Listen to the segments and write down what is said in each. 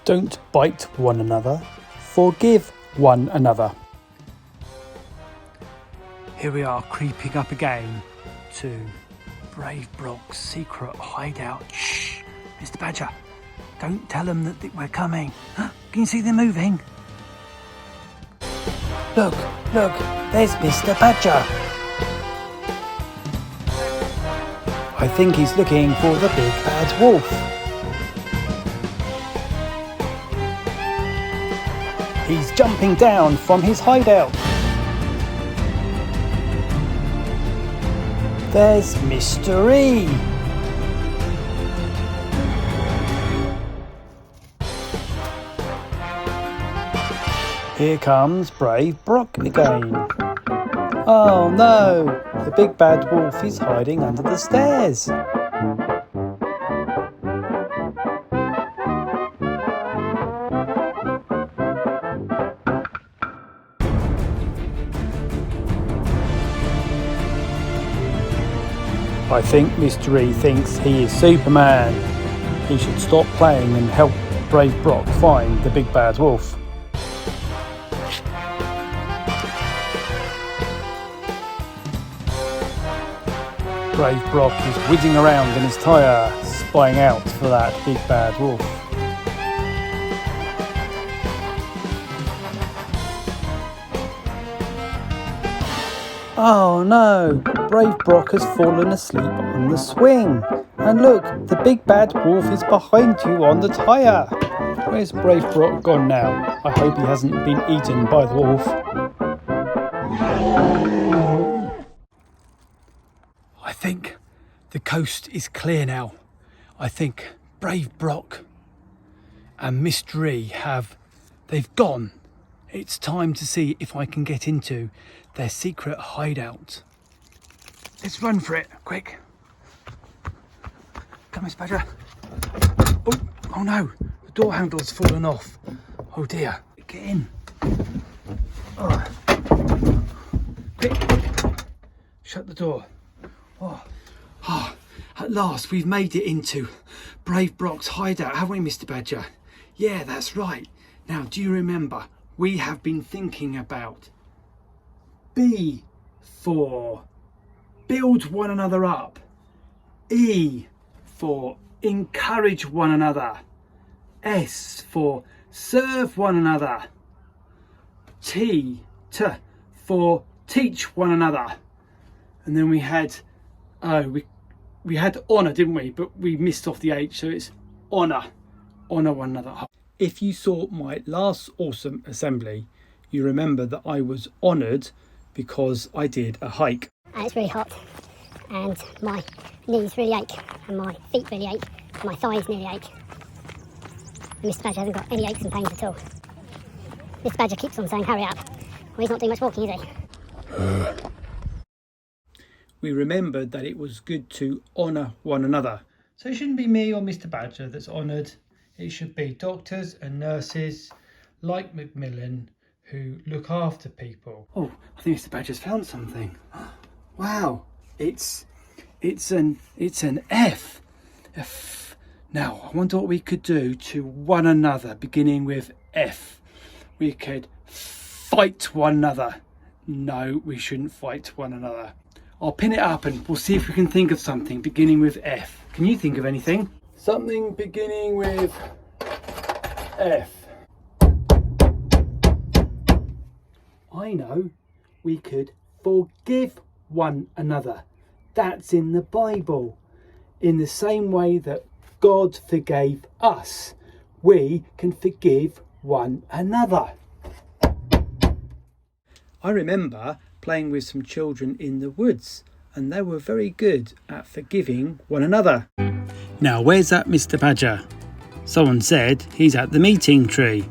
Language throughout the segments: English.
Don't bite one another, forgive one another. Here we are creeping up again to Brave Brock's secret hideout. Shh, Mr Badger, don't tell them that we're coming. Can you see them moving? Look, there's Mr Badger. I think he's looking for the big bad wolf. He's jumping down from his hideout. There's Mr E. Here comes Brave Brock again. Oh no, the big bad wolf is hiding under the stairs. I think Mr E thinks he is Superman. He should stop playing and help Brave Brock find the big bad wolf. Brave Brock is whizzing around in his tyre, spying out for that big bad wolf. Oh no, Brave Brock has fallen asleep on the swing. And look, the big bad wolf is behind you on the tyre. Where's Brave Brock gone now? I hope he hasn't been eaten by the wolf. I think the coast is clear now. I think Brave Brock and Mr E they've gone. It's time to see if I can get into their secret hideout. Let's run for it, quick. Come, Miss Badger. Oh no, the door handle's fallen off. Oh dear, get in. Oh. Quick, shut the door. Oh, at last we've made it into Brave Brock's hideout, haven't we, Mr Badger? Yeah, that's right. Now, do you remember, we have been thinking about B for build one another up, E for encourage one another, S for serve one another, T for teach one another, and then we had we had honour, didn't we? But we missed off the H, so it's honour one another. If you saw my last awesome assembly, you remember that I was honoured because I did a hike. And it's really hot, and my knees really ache, and my feet really ache, and my thighs nearly ache. And Mr Badger hasn't got any aches and pains at all. Mr Badger keeps on saying hurry up. Well, he's not doing much walking, is he? We remembered that it was good to honour one another. So it shouldn't be me or Mr Badger that's honoured. It should be doctors and nurses like Macmillan who look after people. Oh, I think Mr Badger's found something. Wow, it's an F. F. Now, I wonder what we could do to one another, beginning with F. We could fight one another. No, we shouldn't fight one another. I'll pin it up and we'll see if we can think of something beginning with F. Can you think of anything? Something beginning with F. I know, we could forgive one another. That's in the Bible. In the same way that God forgave us, we can forgive one another. I remember playing with some children in the woods, and they were very good at forgiving one another. Now, where's that Mr Badger? Someone said he's at the meeting tree.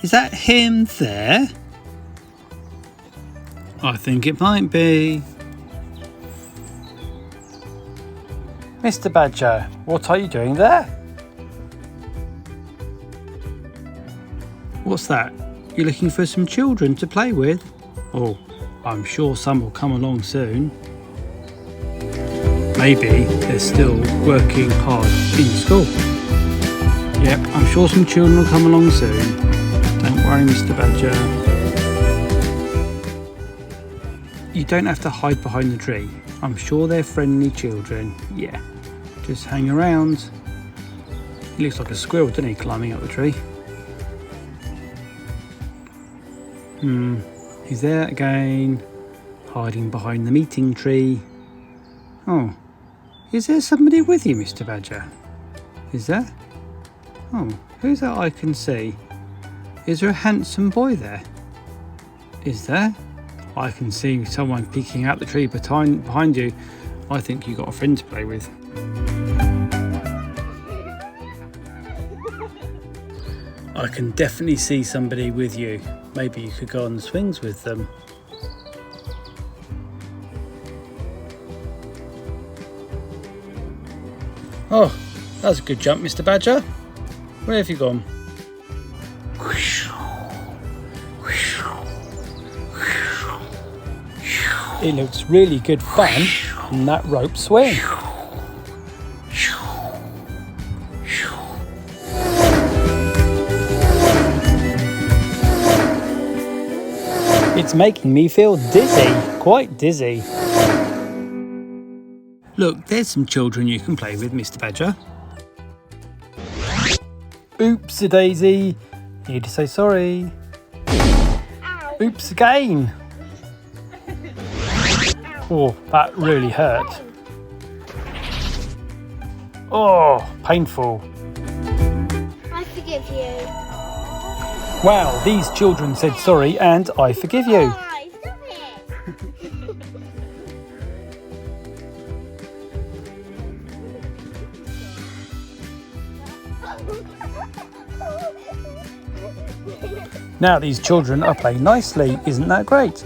Is that him there? I think it might be. Mr Badger, what are you doing there? What's that? You're looking for some children to play with? Oh, I'm sure some will come along soon. Maybe they're still working hard in school. Yep, I'm sure some children will come along soon. Don't worry, Mr Badger. You don't have to hide behind the tree. I'm sure they're friendly children. Yeah, just hang around. He looks like a squirrel, doesn't he, climbing up the tree? He's there again, hiding behind the meeting tree. Oh, is there somebody with you, Mr Badger? Is there? Oh, who's that I can see? Is there a handsome boy there? Is there? I can see someone peeking out the tree behind you. I think you got a friend to play with. I can definitely see somebody with you. Maybe you could go on the swings with them. Oh, that was a good jump, Mr Badger. Where have you gone? It looks really good fun in that rope swing. It's making me feel dizzy, quite dizzy. Look, there's some children you can play with, Mr Badger. Oops-a-daisy. Need to say sorry. Ow. Oops again. Oh, that really hurt. Oh, painful. I forgive you. Wow, these children said sorry and I forgive you. Why? Stop it. Now these children are playing nicely, isn't that great?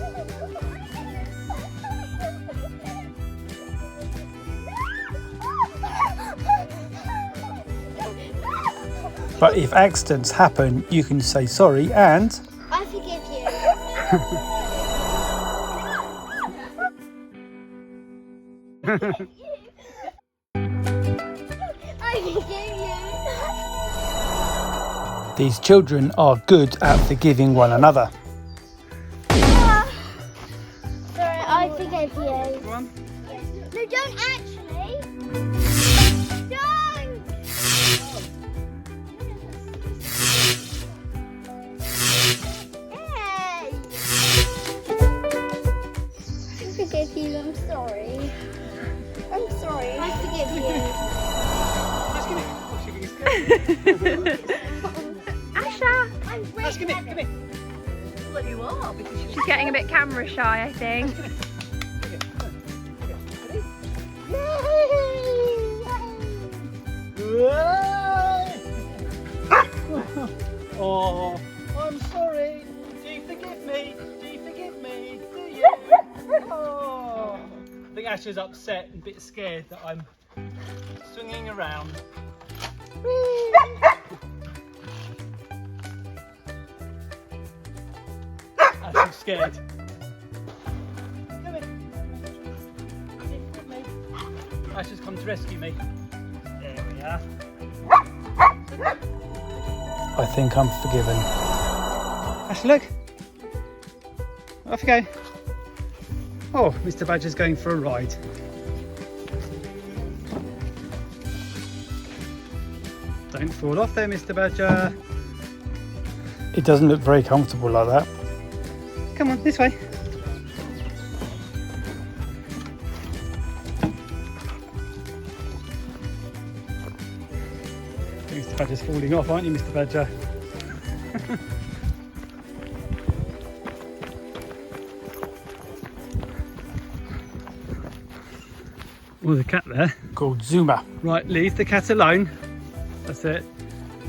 But if accidents happen, you can say sorry and... I forgive you. I forgive you. These children are good at forgiving one another. Sorry, I forgive you. Go on. No, don't actually. Don't. Hey. I forgive you. I'm sorry. I'm sorry. I forgive you. Asha! I'm Ash, come here, come here. Well, you are, because she's getting a bit camera shy, I think. Oh, I'm sorry. Do you forgive me? Do you forgive me? Do you? Oh. I think Ash is upset and a bit scared that I'm swinging around. Ash is scared. Come here. Forgive me. Ash has come to rescue me. There we are. I think I'm forgiven. Ash, look. Off you go. Oh, Mr Badger's going for a ride. Don't fall off there, Mr Badger. It doesn't look very comfortable like that. Come on, this way. Mr Badger's falling off, aren't you, Mr Badger? Oh, the cat there, called Zuma. Right, leave the cat alone. That's it.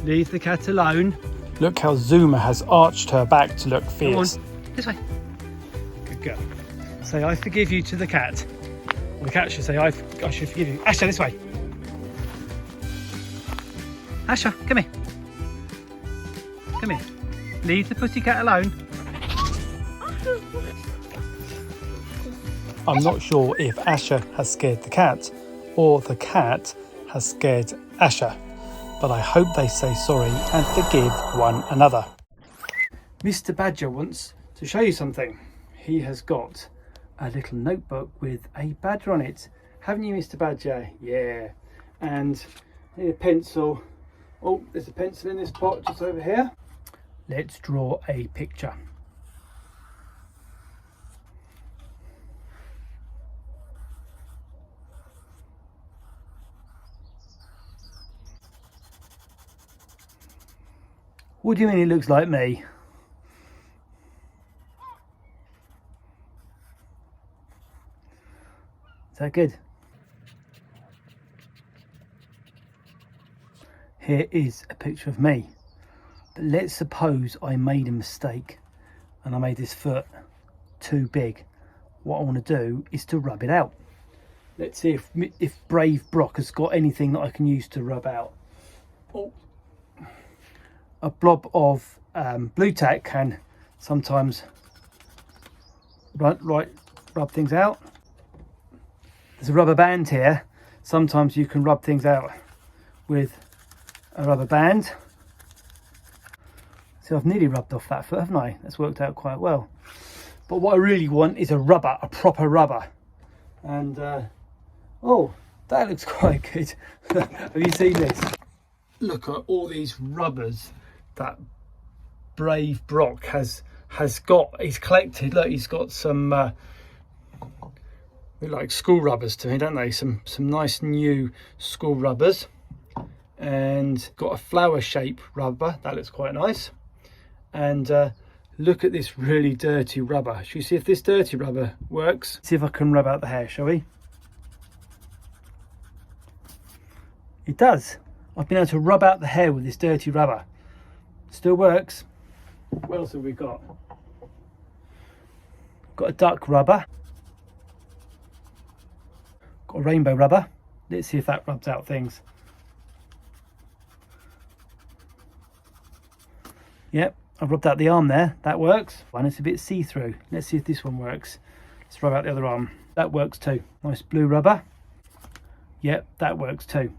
Leave the cat alone. Look how Zuma has arched her back to look fierce. Come on, this way. Good girl. Say, I forgive you to the cat. Or the cat should say, I should forgive you. Asha, this way. Asha, come here. Come here. Leave the pussycat alone. I'm not sure if Asha has scared the cat or the cat has scared Asha, but I hope they say sorry and forgive one another. Mr Badger wants to show you something. He has got a little notebook with a badger on it. Haven't you, Mr Badger? Yeah. And a pencil. Oh, there's a pencil in this pot just over here. Let's draw a picture. What do you mean it looks like me? Is that good? Here is a picture of me. But let's suppose I made a mistake and I made this foot too big. What I want to do is to rub it out. Let's see if Brave Brock has got anything that I can use to rub out. Oh. A blob of blue tack can sometimes rub things out. There's a rubber band here. Sometimes you can rub things out with a rubber band. So I've nearly rubbed off that foot, haven't I? That's worked out quite well. But what I really want is a rubber, a proper rubber. And oh, that looks quite good. Have you seen this? Look at all these rubbers that Brave Brock has got. He's collected. Look, he's got some they look like school rubbers to me, don't they? Some nice new school rubbers, and got a flower shape rubber that looks quite nice. And look at this really dirty rubber. Shall we see if this dirty rubber works? See if I can rub out the hair, shall we? It does. I've been able to rub out the hair with this dirty rubber. Still works. What else have we got? Got a duck rubber. Got a rainbow rubber. Let's see if that rubs out things. Yep, I've rubbed out the arm there. That works. One is a bit see-through. Let's see if this one works. Let's rub out the other arm. That works too. Nice blue rubber. Yep, that works too.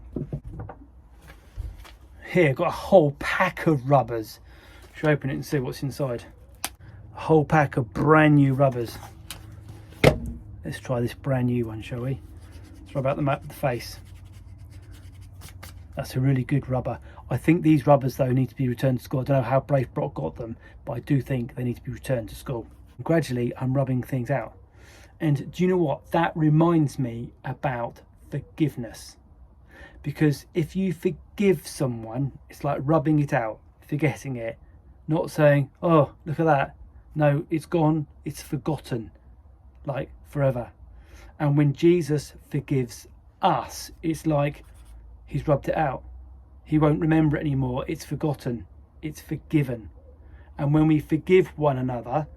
Here, got a whole pack of rubbers. Should I open it and see what's inside? A whole pack of brand new rubbers. Let's try this brand new one, shall we? Let's rub out the face. That's a really good rubber. I think these rubbers though need to be returned to school. I don't know how Brave Brock got them, but I do think they need to be returned to school. Gradually, I'm rubbing things out. And do you know what? That reminds me about forgiveness. Because if you forgive someone, it's like rubbing it out, forgetting it, not saying, oh, look at that. No, it's gone, it's forgotten, like forever. And when Jesus forgives us, it's like he's rubbed it out. He won't remember it anymore. It's forgotten, it's forgiven. And when we forgive one another,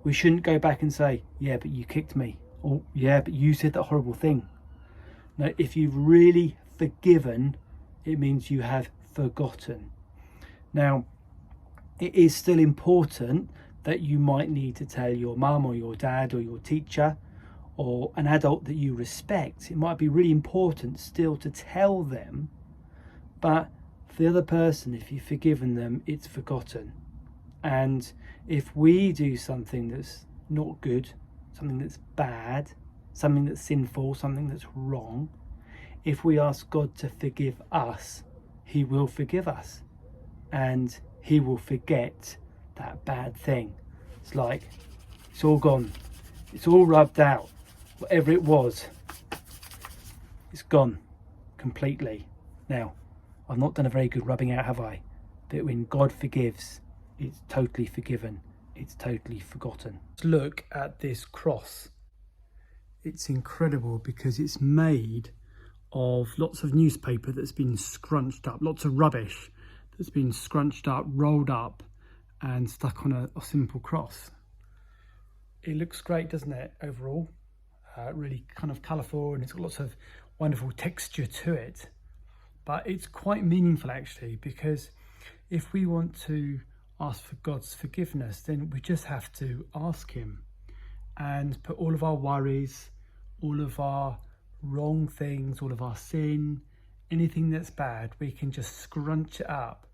we shouldn't go back and say, yeah, but you kicked me. Or, yeah, but you said that horrible thing. No, if you've really forgiven, it means you have forgotten. Now, it is still important that you might need to tell your mum or your dad or your teacher or an adult that you respect. It might be really important still to tell them, but for the other person, if you've forgiven them, it's forgotten. And if we do something that's not good, something that's bad, something that's sinful, something that's wrong, if we ask God to forgive us, he will forgive us and he will forget that bad thing. It's like, it's all gone. It's all rubbed out. Whatever it was, it's gone completely. Now, I've not done a very good rubbing out, have I? But when God forgives, it's totally forgiven. It's totally forgotten. Let's look at this cross. It's incredible because it's made of lots of newspaper that's been scrunched up, lots of rubbish that's been scrunched up, rolled up and stuck on a simple cross. It looks great, doesn't it, overall? Really kind of colourful, and it's got lots of wonderful texture to it. But it's quite meaningful actually, because if we want to ask for God's forgiveness, then we just have to ask him and put all of our worries, all of our wrong things, all of our sin, anything that's bad, we can just scrunch it up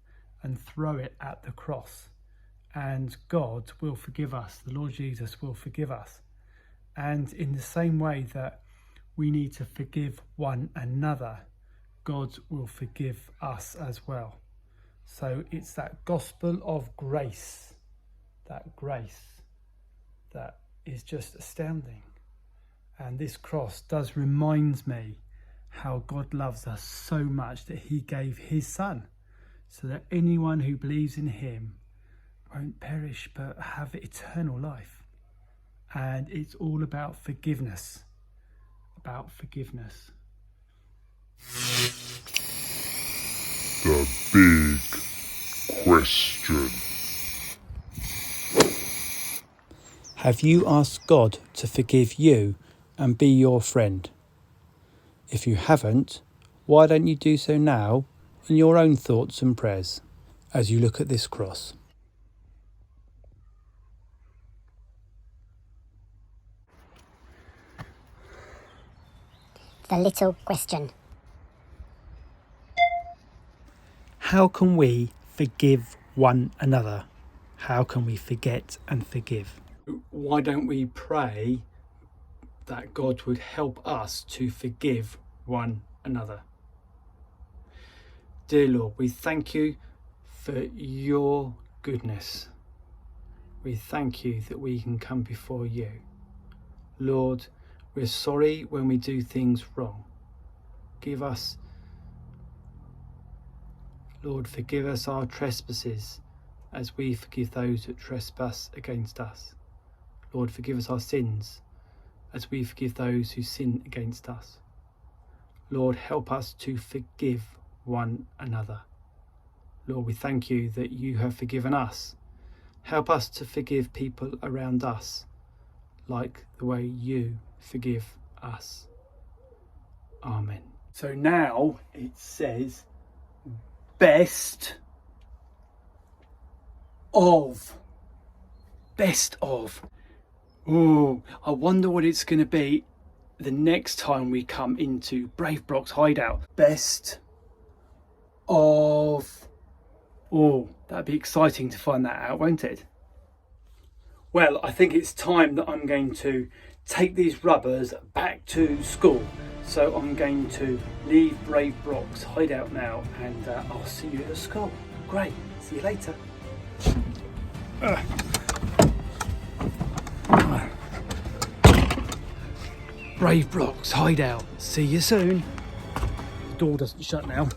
and throw it at the cross. And God will forgive us. The Lord Jesus will forgive us. And in the same way that we need to forgive one another, God will forgive us as well. So it's that gospel of grace, that is just astounding. And this cross does remind me how God loves us so much that he gave his son, so that anyone who believes in him won't perish but have eternal life. And it's all about forgiveness. The big question. Have you asked God to forgive you and be your friend? If you haven't, why don't you do so now in your own thoughts and prayers as you look at this cross? The little question. How can we forgive one another? How can we forget and forgive? Why don't we pray that God would help us to forgive one another? Dear Lord, we thank you for your goodness. We thank you that we can come before you. Lord, we're sorry when we do things wrong. Lord, forgive us our trespasses as we forgive those that trespass against us. Lord, forgive us our sins as we forgive those who sin against us. Lord, help us to forgive one another. Lord, we thank you that you have forgiven us. Help us to forgive people around us like the way you forgive us. Amen. So now it says best of. Oh, I wonder what it's going to be the next time we come into Brave Brock's hideout. Best of. Oh, that'd be exciting to find that out, won't it? Well, I think it's time that I'm going to take these rubbers back to school. So I'm going to leave Brave Brock's hideout now, and I'll see you at school. Great, see you later. Brave Brock's hideout. See you soon. The door doesn't shut now.